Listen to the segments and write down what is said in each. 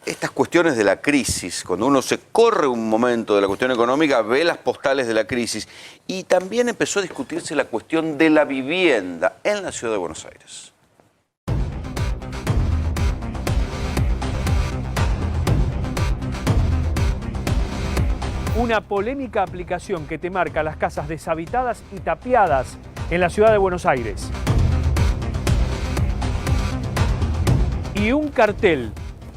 Estas cuestiones de la crisis, cuando uno se corre un momento de la cuestión económica, ve las postales de la crisis. Y también empezó a discutirse la cuestión de la vivienda en la ciudad de Buenos Aires. Una polémica aplicación que te marca las casas deshabitadas y tapiadas en la ciudad de Buenos Aires. Y un cartel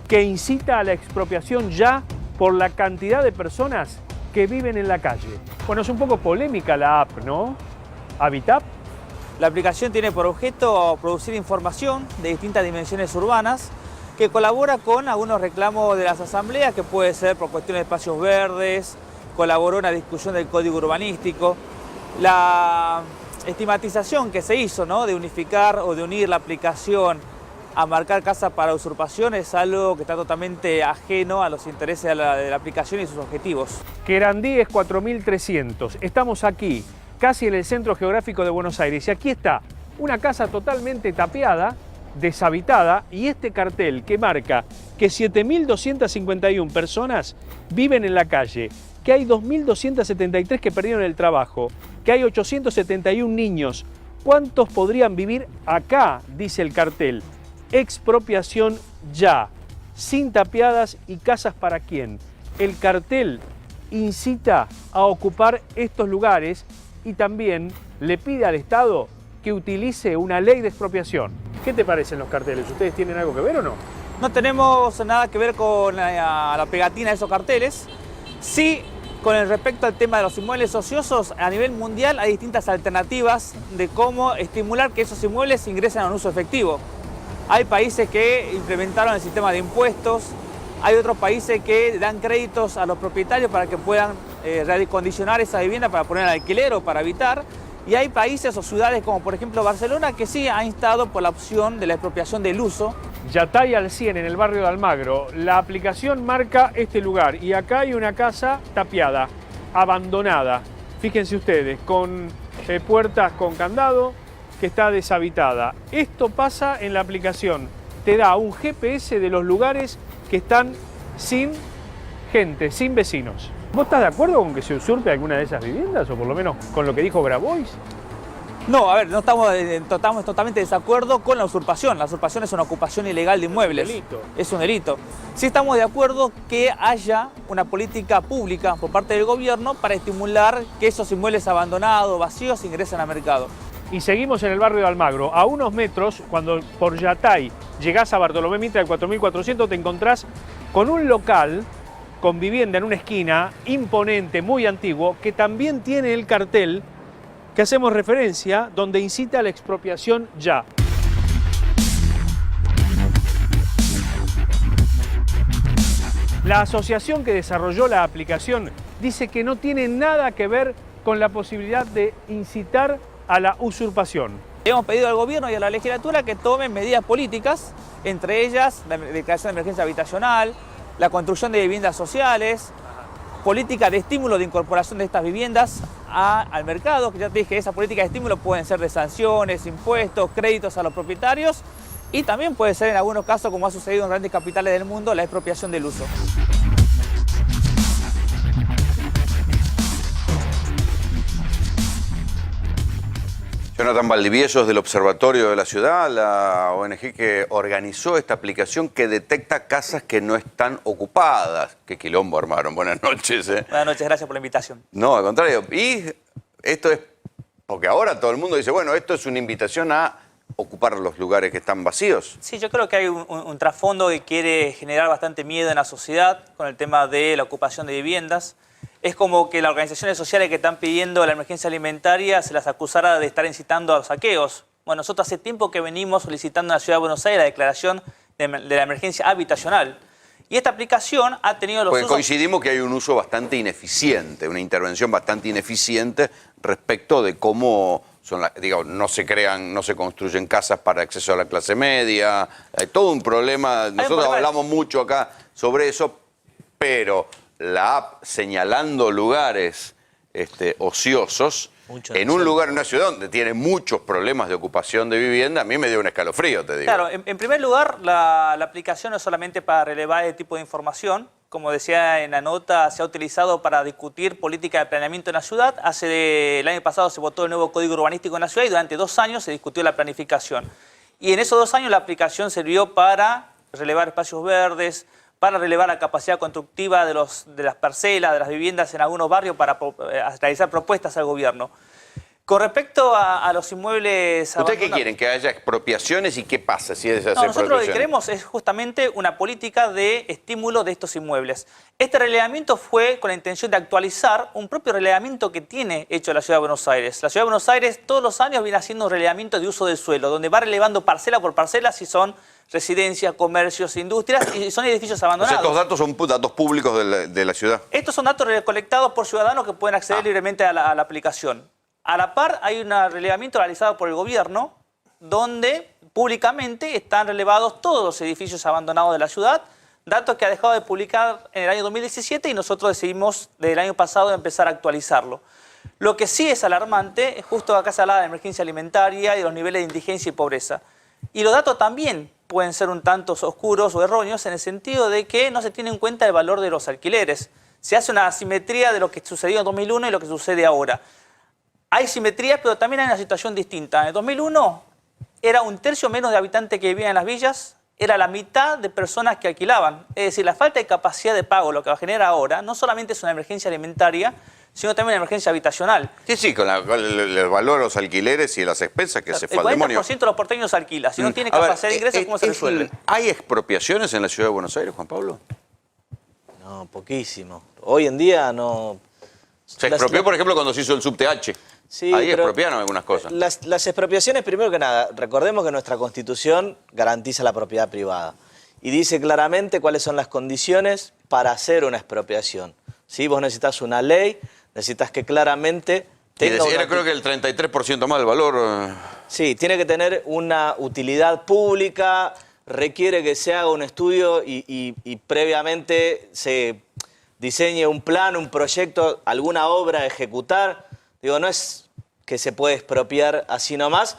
que incita a la expropiación ya por la cantidad de personas que viven en la calle. Bueno, es un poco polémica la app, ¿no? Habitap. La aplicación tiene por objeto producir información de distintas dimensiones urbanas que colabora con algunos reclamos de las asambleas, que puede ser por cuestiones de espacios verdes, colaboró en la discusión del código urbanístico. La estigmatización que se hizo, ¿no?, de unificar o de unir la aplicación a marcar casa para usurpación es algo que está totalmente ajeno a los intereses de la aplicación y sus objetivos. Querandí es 4300. Estamos aquí, casi en el centro geográfico de Buenos Aires. Y aquí está una casa totalmente tapiada, deshabitada, y este cartel que marca que 7.251 personas viven en la calle, que hay 2.273 que perdieron el trabajo, que hay 871 niños. ¿Cuántos podrían vivir acá?, dice el cartel. Expropiación ya, sin tapiadas y casas para quién. El cartel incita a ocupar estos lugares y también le pide al Estado que utilice una ley de expropiación. ¿Qué te parecen los carteles? ¿Ustedes tienen algo que ver o no? No tenemos nada que ver con la pegatina de esos carteles. Sí, con el respecto al tema de los inmuebles ociosos, a nivel mundial hay distintas alternativas de cómo estimular que esos inmuebles ingresen a un uso efectivo. Hay países que implementaron el sistema de impuestos, hay otros países que dan créditos a los propietarios para que puedan reacondicionar esa vivienda para poner al alquiler o para habitar. Y hay países o ciudades como por ejemplo Barcelona que sí ha instado por la opción de la expropiación del uso. Yatay al 100 en el barrio de Almagro. La aplicación marca este lugar y acá hay una casa tapiada, abandonada. Fíjense ustedes, con puertas con candado, que está deshabitada. Esto pasa en la aplicación. Te da un GPS de los lugares que están sin gente, sin vecinos. ¿Vos estás de acuerdo con que se usurpe alguna de esas viviendas? O por lo menos con lo que dijo Grabois. No, a ver, no estamos totalmente de desacuerdo con la usurpación. La usurpación es una ocupación ilegal de inmuebles. Es un delito. Es un delito. Sí estamos de acuerdo que haya una política pública por parte del gobierno para estimular que esos inmuebles abandonados, vacíos, ingresen al mercado. Y seguimos en el barrio de Almagro. A unos metros, cuando por Yatay llegás a Bartolomé Mitre al 4400, te encontrás con un local con vivienda en una esquina, imponente, muy antiguo, que también tiene el cartel que hacemos referencia, donde incita a la expropiación ya. La asociación que desarrolló la aplicación dice que no tiene nada que ver con la posibilidad de incitar a la usurpación. Hemos pedido al gobierno y a la legislatura que tomen medidas políticas, entre ellas la declaración de emergencia habitacional, la construcción de viviendas sociales, política de estímulo de incorporación de estas viviendas al mercado, que ya te dije, esas políticas de estímulo pueden ser de sanciones, impuestos, créditos a los propietarios y también puede ser en algunos casos, como ha sucedido en grandes capitales del mundo, la expropiación del uso. Jonathan Valdivieso es del Observatorio de la Ciudad, la ONG que organizó esta aplicación que detecta casas que no están ocupadas. Qué quilombo armaron. Buenas noches. Buenas noches, gracias por la invitación. No, al contrario. Y esto es porque ahora todo el mundo dice, bueno, esto es una invitación a ocupar los lugares que están vacíos. Sí, yo creo que hay un trasfondo que quiere generar bastante miedo en la sociedad con el tema de la ocupación de viviendas. Es como que las organizaciones sociales que están pidiendo la emergencia alimentaria se las acusara de estar incitando a los saqueos. Bueno, nosotros hace tiempo que venimos solicitando en la Ciudad de Buenos Aires la declaración de la emergencia habitacional. Y esta aplicación ha tenido los Porque usos... coincidimos que hay un uso bastante ineficiente, una intervención bastante ineficiente respecto de cómo son no se construyen casas para acceso a la clase media. Hay todo un problema. Nosotros hablamos mucho acá sobre eso, pero la app señalando lugares ociosos Mucho en un lugar, en una ciudad donde tiene muchos problemas de ocupación de vivienda, a mí me dio un escalofrío, te digo. Claro, en primer lugar, la aplicación no es solamente para relevar este tipo de información. Como decía en la nota, se ha utilizado para discutir política de planeamiento en la ciudad. El año pasado se votó el nuevo Código Urbanístico en la ciudad y durante 2 años se discutió la planificación. Y en esos 2 años la aplicación sirvió para relevar espacios verdes, para relevar la capacidad constructiva de las parcelas, de las viviendas en algunos barrios para realizar propuestas al gobierno. Con respecto a los inmuebles ¿Ustedes abandonados, qué quieren? ¿Que haya expropiaciones y qué pasa si es esas no, nosotros lo que expropiaciones? queremos es justamente una política de estímulo de estos inmuebles. Este relevamiento fue con la intención de actualizar un propio relevamiento que tiene hecho la Ciudad de Buenos Aires. La Ciudad de Buenos Aires todos los años viene haciendo un relevamiento de uso del suelo, donde va relevando parcela por parcela si son residencias, comercios, industrias y son edificios O sea, abandonados. estos datos son datos públicos de la ciudad. Estos son datos recolectados por ciudadanos que pueden acceder libremente a la aplicación. A la par hay un relevamiento realizado por el gobierno donde públicamente están relevados todos los edificios abandonados de la ciudad, datos que ha dejado de publicar en el año 2017 y nosotros decidimos desde el año pasado empezar a actualizarlo. Lo que sí es alarmante, justo acá se hablaba de emergencia alimentaria y de los niveles de indigencia y pobreza. Y los datos también pueden ser un tanto oscuros o erróneos en el sentido de que no se tiene en cuenta el valor de los alquileres. Se hace una asimetría de lo que sucedió en 2001 y lo que sucede ahora. Hay simetrías, pero también hay una situación distinta. En el 2001 era 1/3 menos de habitantes que vivían en las villas, era la mitad de personas que alquilaban. Es decir, la falta de capacidad de pago, lo que genera ahora, no solamente es una emergencia alimentaria, sino también una emergencia habitacional. Sí, con el valor de los alquileres y las expensas que se fue al demonio. El 40% de los porteños alquila. Si no tiene A ver, capacidad de ingresos, ¿cómo se resuelve? ¿Hay expropiaciones en la Ciudad de Buenos Aires, Juan Pablo? No, poquísimo. Hoy en día no... Se expropió, por ejemplo, cuando se hizo el subte H. Sí, Ahí pero expropiaron algunas cosas. Las expropiaciones, primero que nada, recordemos que nuestra Constitución garantiza la propiedad privada y dice claramente cuáles son las condiciones para hacer una expropiación. ¿Sí? Vos necesitas una ley, necesitas que claramente Y tenga decía, una... creo que el 33% más del valor... Sí, tiene que tener una utilidad pública, requiere que se haga un estudio y previamente se diseñe un plan, un proyecto, alguna obra a ejecutar. Digo, no es que se puede expropiar así nomás.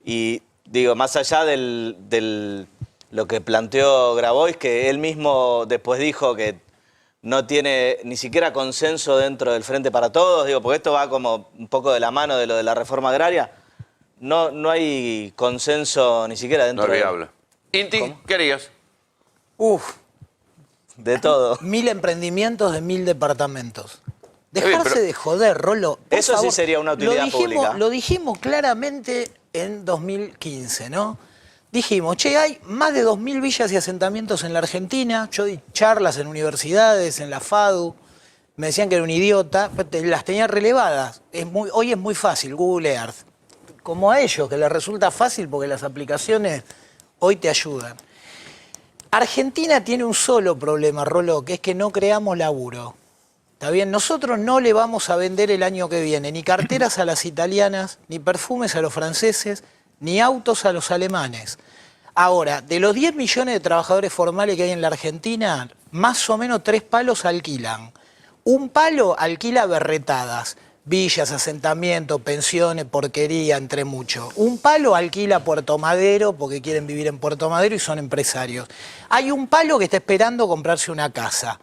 Y digo, más allá lo que planteó Grabois, que él mismo después dijo que no tiene ni siquiera consenso dentro del Frente para Todos, digo, porque esto va como un poco de la mano de lo de la reforma agraria. No hay consenso ni siquiera dentro No es viable. Inti, ¿Cómo? ¿qué harías? de todo. 1000 emprendimientos de 1000 departamentos. bien, Dejarse pero- de joder, Rolo. por Eso sí favor. sería una utilidad pública. Lo dijimos claramente en 2015, ¿no? Dijimos, che, hay más de 2000 villas y asentamientos en la Argentina. Yo di charlas en universidades, en la FADU. Me decían que era un idiota, pero las tenía relevadas. Hoy es muy fácil, Google Earth. Como a ellos, que les resulta fácil porque las aplicaciones hoy te ayudan. Argentina tiene un solo problema, Rolo, que es que no creamos laburo. ¿Está bien? Nosotros no le vamos a vender el año que viene ni carteras a las italianas, ni perfumes a los franceses, ni autos a los alemanes. Ahora, de los 10 millones de trabajadores formales que hay en la Argentina, más o menos 3 palos alquilan. Un palo alquila berretadas, villas, asentamientos, pensiones, porquería, entre muchos. Un palo alquila Puerto Madero porque quieren vivir en Puerto Madero y son empresarios. Hay un palo que está esperando comprarse una casa.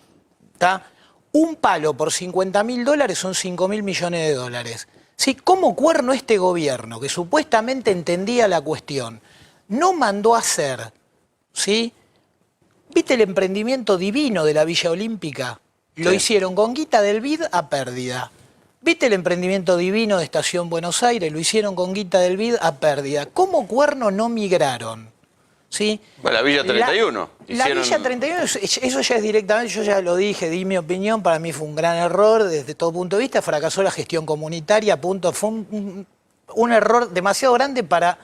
¿Está? Un palo por $50.000 son 5.000 millones de dólares. ¿Sí? ¿Cómo cuerno este gobierno, que supuestamente entendía la cuestión, no mandó a hacer, ¿sí? ¿Viste el emprendimiento divino de la Villa Olímpica? Lo Sí. hicieron con guita del BID a pérdida. ¿Viste el emprendimiento divino de Estación Buenos Aires? Lo hicieron con guita del BID a pérdida. ¿Cómo cuerno no migraron? ¿Sí? Bueno, la Villa 31. La Villa 31, eso ya es directamente, yo ya lo dije, di mi opinión, para mí fue un gran error desde todo punto de vista, fracasó la gestión comunitaria, punto, fue un error demasiado grande para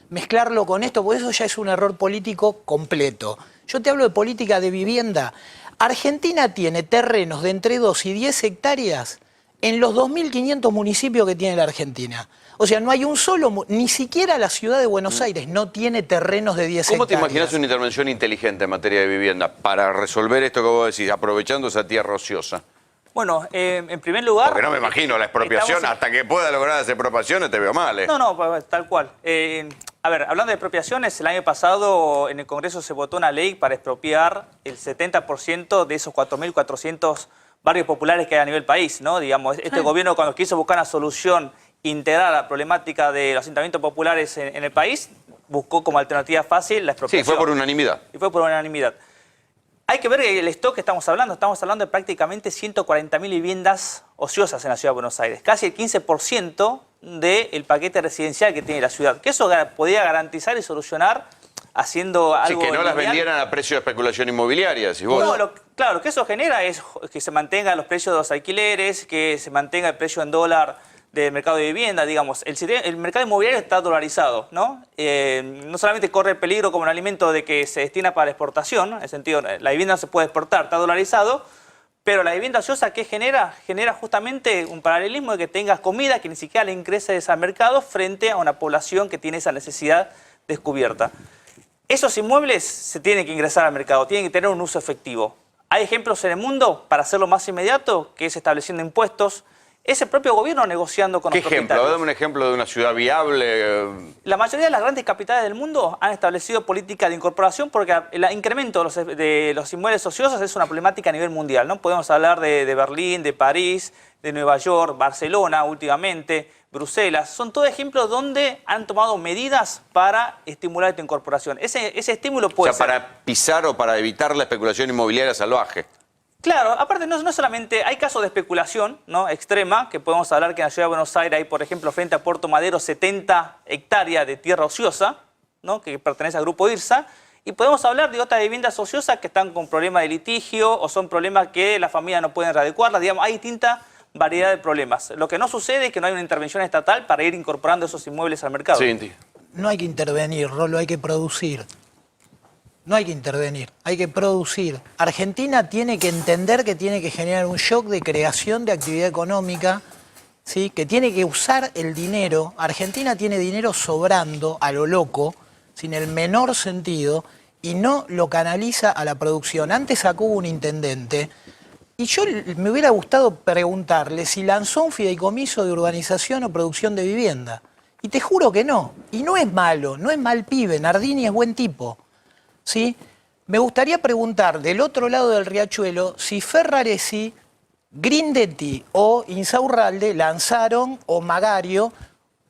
mezclarlo con esto, porque eso ya es un error político completo. Yo te hablo de política de vivienda. Argentina tiene terrenos de entre 2 y 10 hectáreas en los 2.500 municipios que tiene la Argentina. O sea, no hay un solo, ni siquiera la ciudad de Buenos Aires no tiene terrenos de 10 ¿Cómo te hectáreas. imaginas una intervención inteligente en materia de vivienda para resolver esto que vos decís, aprovechando esa tierra ociosa? Bueno, en primer lugar... Porque no me imagino la expropiación, estamos en- hasta que pueda lograr las expropiaciones te veo mal, ¿eh? No, no, pues, tal cual. A ver, hablando de expropiaciones, el año pasado en el Congreso se votó una ley para expropiar el 70% de esos 4.400 barrios populares que hay a nivel país, ¿no? Digamos, este gobierno cuando quiso buscar una solución integral a la problemática de los asentamientos populares en el país, buscó como alternativa fácil la Sí, expropiación. fue por unanimidad. Y fue por unanimidad. Hay que ver el stock que estamos hablando de prácticamente 140.000 viviendas ociosas en la Ciudad de Buenos Aires, casi el 15% del paquete residencial que tiene la ciudad, que eso podía garantizar y solucionar haciendo Sí, algo que no las lineal. vendieran a precio de especulación inmobiliaria, si vos. No, claro, lo que eso genera es que se mantengan los precios de los alquileres, que se mantenga el precio en dólar del mercado de vivienda, digamos. El mercado inmobiliario está dolarizado, ¿no? No solamente corre el peligro como un alimento de que se destina para la exportación, en el sentido, la vivienda no se puede exportar, está dolarizado, pero la vivienda ociosa, ¿qué genera? Genera justamente un paralelismo de que tengas comida que ni siquiera le ingreses al mercado frente a una población que tiene esa necesidad descubierta. Esos inmuebles se tienen que ingresar al mercado, tienen que tener un uso efectivo. Hay ejemplos en el mundo para hacerlo más inmediato, que es estableciendo impuestos. Es el propio gobierno negociando con ¿Qué los ejemplo? propietarios. Dame un ejemplo de una ciudad viable. La mayoría de las grandes capitales del mundo han establecido políticas de incorporación porque el incremento de los inmuebles ociosos es una problemática a nivel mundial, ¿no? Podemos hablar de Berlín, de París, de Nueva York, Barcelona últimamente, Bruselas. Son todos ejemplos donde han tomado medidas para estimular esta incorporación. Ese estímulo O puede sea, ser... para pisar o para evitar la especulación inmobiliaria salvaje. Claro, aparte no solamente, hay casos de especulación, ¿no?, extrema, que podemos hablar que en la Ciudad de Buenos Aires hay, por ejemplo, frente a Puerto Madero, 70 hectáreas de tierra ociosa, ¿no?, que pertenece al grupo IRSA, y podemos hablar de otras viviendas ociosas que están con problemas de litigio o son problemas que la familia no pueden readecuarlas, digamos, hay distinta variedad de problemas. Lo que no sucede es que no hay una intervención estatal para ir incorporando esos inmuebles al mercado. Sí, Inti. No hay que intervenir, Rolo, hay que producir. No hay que intervenir, hay que producir. Argentina tiene que entender que tiene que generar un shock de creación de actividad económica, ¿sí?, que tiene que usar el dinero. Argentina tiene dinero sobrando a lo loco, sin el menor sentido, y no lo canaliza a la producción. Antes acá hubo un intendente, y yo me hubiera gustado preguntarle si lanzó un fideicomiso de urbanización o producción de vivienda. Y te juro que no. Y no es malo, no es mal pibe, Nardini es buen tipo. ¿Sí? Me gustaría preguntar del otro lado del riachuelo si Ferraresi, Grindetti o Insaurralde lanzaron, o Magario,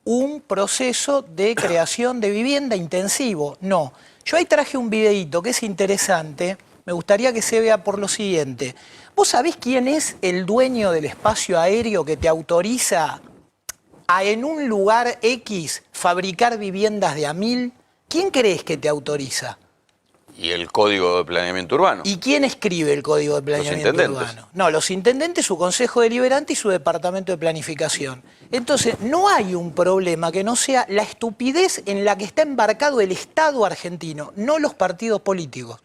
un proceso de creación de vivienda intensivo. No. Yo ahí traje un videíto que es interesante, me gustaría que se vea por lo siguiente. ¿Vos sabés quién es el dueño del espacio aéreo que te autoriza a en un lugar X fabricar viviendas de a 1000? ¿Quién crees que te autoriza? Y el Código de Planeamiento Urbano. ¿Y quién escribe el Código de Planeamiento intendentes. Urbano? No, los intendentes, su Consejo Deliberante y su Departamento de Planificación. Entonces, no hay un problema que no sea la estupidez en la que está embarcado el Estado argentino, no los partidos políticos.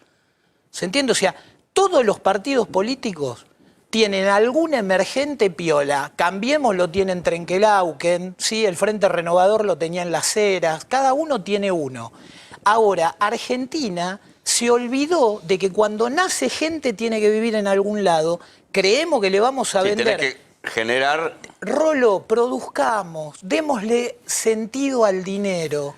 ¿Se entiende? O sea, todos los partidos políticos tienen algún emergente piola. Cambiemos lo tiene en Trenquelauquen, ¿sí? El Frente Renovador lo tenía en Las Heras, cada uno tiene uno. Ahora, Argentina se olvidó de que cuando nace gente tiene que vivir en algún lado. Creemos que le vamos a Sí, vender. tenés que generar. Rolo, produzcamos, démosle sentido al dinero.